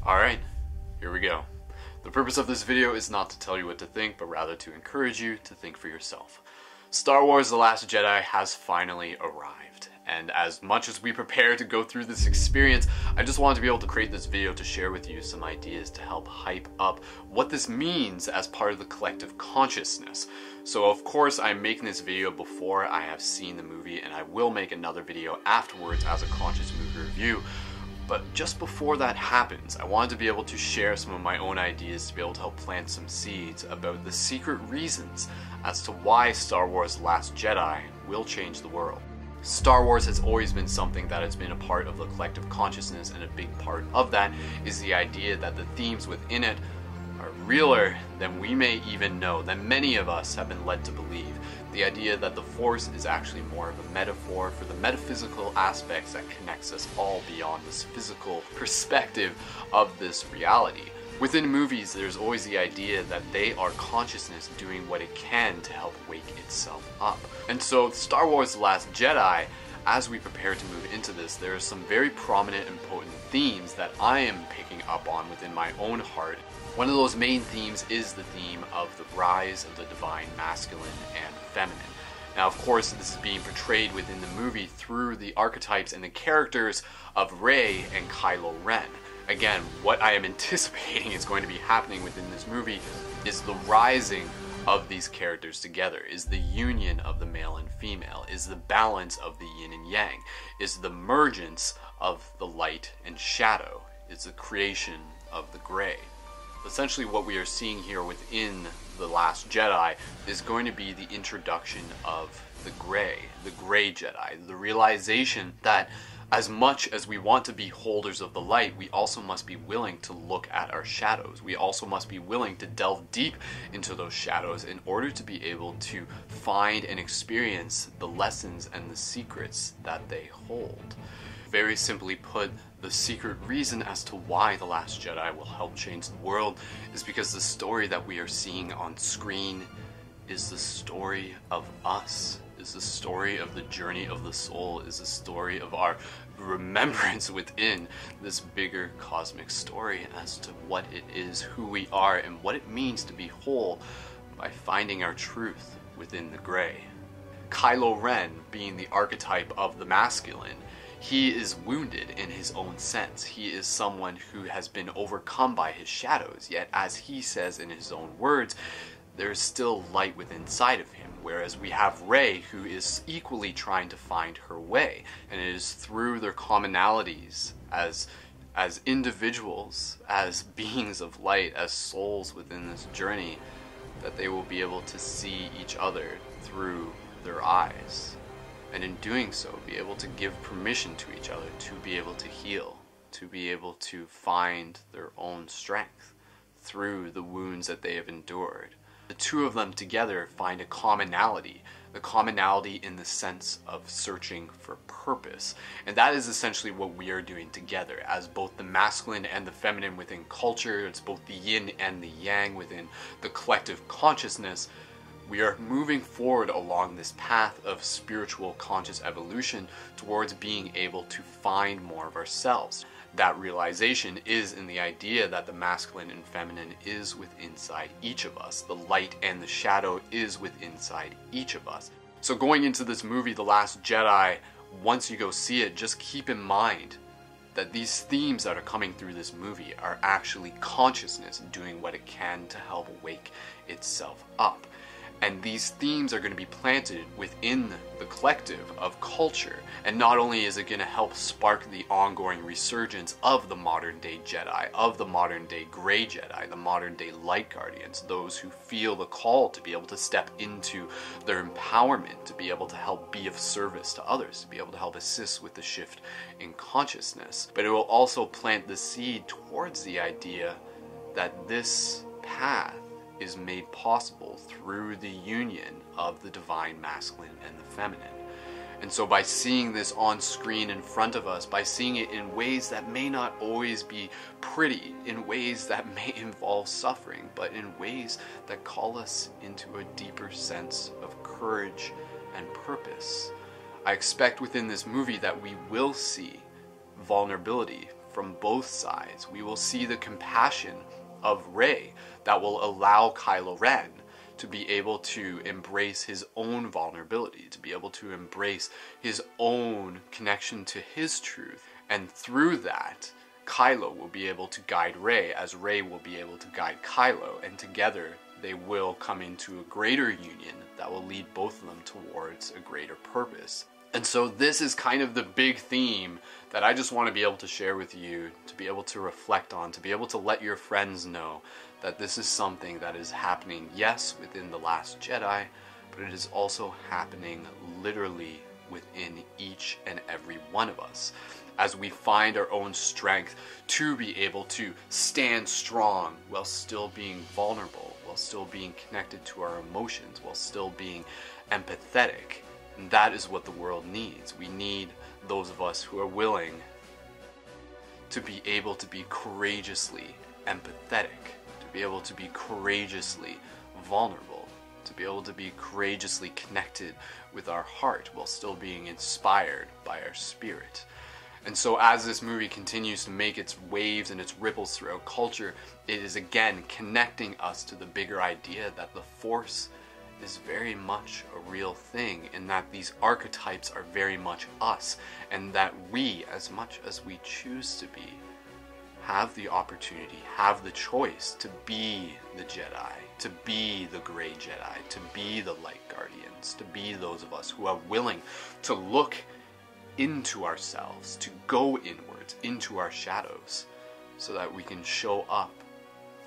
Alright, here we go. The purpose of this video is not to tell you what to think, but rather to encourage you to think for yourself. Star Wars The Last Jedi has finally arrived, and as much as we prepare to go through this experience, I just wanted to be able to create this video to share with you some ideas to help hype up what this means as part of the collective consciousness. So of course I'm making this video before I have seen the movie, and I will make another video afterwards as a conscious movie review. But just before that happens, I wanted to be able to share some of my own ideas to be able to help plant some seeds about the secret reasons as to why Star Wars The Last Jedi will change the world. Star Wars has always been something that has been a part of the collective consciousness, and a big part of that is the idea that the themes within it are realer than we may even know, than many of us have been led to believe. The idea that the Force is actually more of a metaphor for the metaphysical aspects that connects us all beyond this physical perspective of this reality. Within movies, there's always the idea that they are consciousness doing what it can to help wake itself up. And so Star Wars The Last Jedi, as we prepare to move into this, there are some very prominent and potent themes that I am picking up on within my own heart. One of those main themes is the theme of the rise of the divine masculine and feminine. Now, of course, this is being portrayed within the movie through the archetypes and the characters of Rey and Kylo Ren. Again, what I am anticipating is going to be happening within this movie is the rising of these characters together, is the union of the male and female, is the balance of the yin and yang, is the mergence of the light and shadow, is the creation of the gray. Essentially what we are seeing here within The Last Jedi is going to be the introduction of the Grey Jedi, the realization that as much as we want to be holders of the light, we also must be willing to look at our shadows. We also must be willing to delve deep into those shadows in order to be able to find and experience the lessons and the secrets that they hold. Very simply put, the secret reason as to why The Last Jedi will help change the world is because the story that we are seeing on screen is the story of us, is the story of the journey of the soul, is the story of our remembrance within this bigger cosmic story as to what it is, who we are, and what it means to be whole by finding our truth within the gray. Kylo Ren being the archetype of the masculine, he is wounded in his own sense. He is someone who has been overcome by his shadows, yet as he says in his own words, there is still light within inside of him. Whereas we have Rey, who is equally trying to find her way, and it is through their commonalities as individuals, as beings of light, as souls within this journey, that they will be able to see each other through their eyes. And in doing so, be able to give permission to each other to be able to heal, to be able to find their own strength through the wounds that they have endured. The two of them together find a commonality, the commonality in the sense of searching for purpose. And that is essentially what we are doing together, as both the masculine and the feminine within culture. It's both the yin and the yang within the collective consciousness. We are moving forward along this path of spiritual conscious evolution towards being able to find more of ourselves. That realization is in the idea that the masculine and feminine is within inside each of us. The light and the shadow is within inside each of us. So going into this movie, The Last Jedi, once you go see it, just keep in mind that these themes that are coming through this movie are actually consciousness doing what it can to help wake itself up. And these themes are going to be planted within the collective of culture. And not only is it going to help spark the ongoing resurgence of the modern day Jedi, of the modern day Grey Jedi, the modern day Light Guardians, those who feel the call to be able to step into their empowerment, to be able to help be of service to others, to be able to help assist with the shift in consciousness. But it will also plant the seed towards the idea that this path is made possible through the union of the divine masculine and the feminine. And so by seeing this on screen in front of us, by seeing it in ways that may not always be pretty, in ways that may involve suffering, but in ways that call us into a deeper sense of courage and purpose, I expect within this movie that we will see vulnerability from both sides. We will see the compassion of Rey that will allow Kylo Ren to be able to embrace his own vulnerability, to be able to embrace his own connection to his truth. And through that, Kylo will be able to guide Rey, as Rey will be able to guide Kylo, and together they will come into a greater union that will lead both of them towards a greater purpose. And so this is kind of the big theme that I just want to be able to share with you, to be able to reflect on, to be able to let your friends know that this is something that is happening, yes, within The Last Jedi, but it is also happening literally within each and every one of us, as we find our own strength to be able to stand strong while still being vulnerable, while still being connected to our emotions, while still being empathetic. And that is what the world needs. We need those of us who are willing to be able to be courageously empathetic, to be able to be courageously vulnerable, to be able to be courageously connected with our heart while still being inspired by our spirit. And so as this movie continues to make its waves and its ripples throughout culture, it is again connecting us to the bigger idea that the Force is very much a real thing, and that these archetypes are very much us, and that we, as much as we choose to be, have the opportunity, have the choice to be the Jedi, to be the Grey Jedi, to be the Light Guardians, to be those of us who are willing to look into ourselves, to go inwards into our shadows, so that we can show up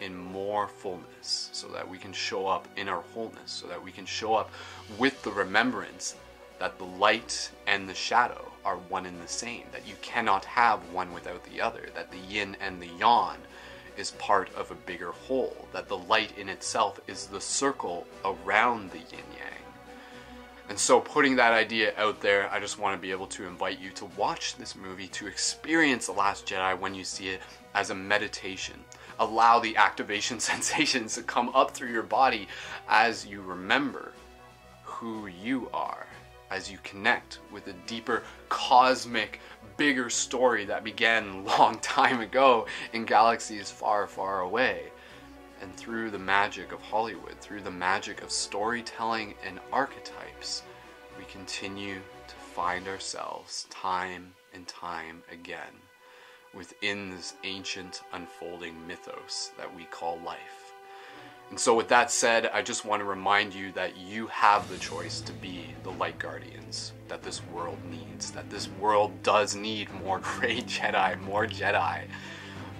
in more fullness, so that we can show up in our wholeness, so that we can show up with the remembrance that the light and the shadow are one and the same, that you cannot have one without the other, that the yin and the yang is part of a bigger whole, that the light in itself is the circle around the yin-yang. And so putting that idea out there, I just want to be able to invite you to watch this movie, to experience The Last Jedi when you see it as a meditation. Allow the activation sensations to come up through your body as you remember who you are, as you connect with a deeper, cosmic, bigger story that began a long time ago in galaxies far, far away. And through the magic of Hollywood, through the magic of storytelling and archetypes, we continue to find ourselves time and time again within this ancient unfolding mythos that we call life. And so with that said, I just want to remind you that you have the choice to be the Light Guardians that this world needs, that this world does need more Grey Jedi,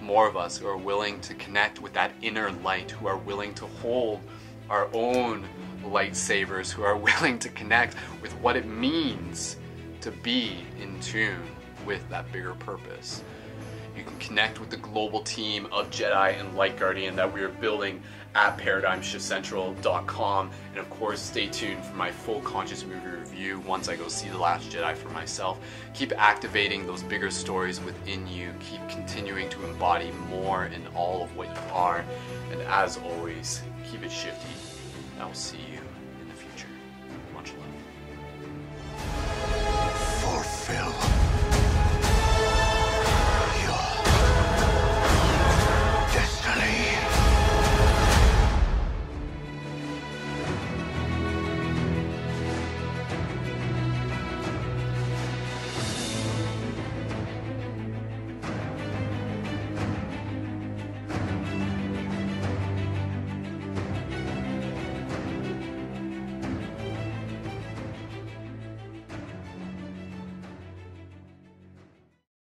more of us who are willing to connect with that inner light, who are willing to hold our own lightsabers, who are willing to connect with what it means to be in tune with that bigger purpose. You can connect with the global team of Jedi and Light Guardian that we are building at ParadigmShiftCentral.com, and of course stay tuned for my full conscious movie review once I go see The Last Jedi for myself. Keep activating those bigger stories within you, keep continuing to embody more in all of what you are, and as always, keep it shifty, and I'll see you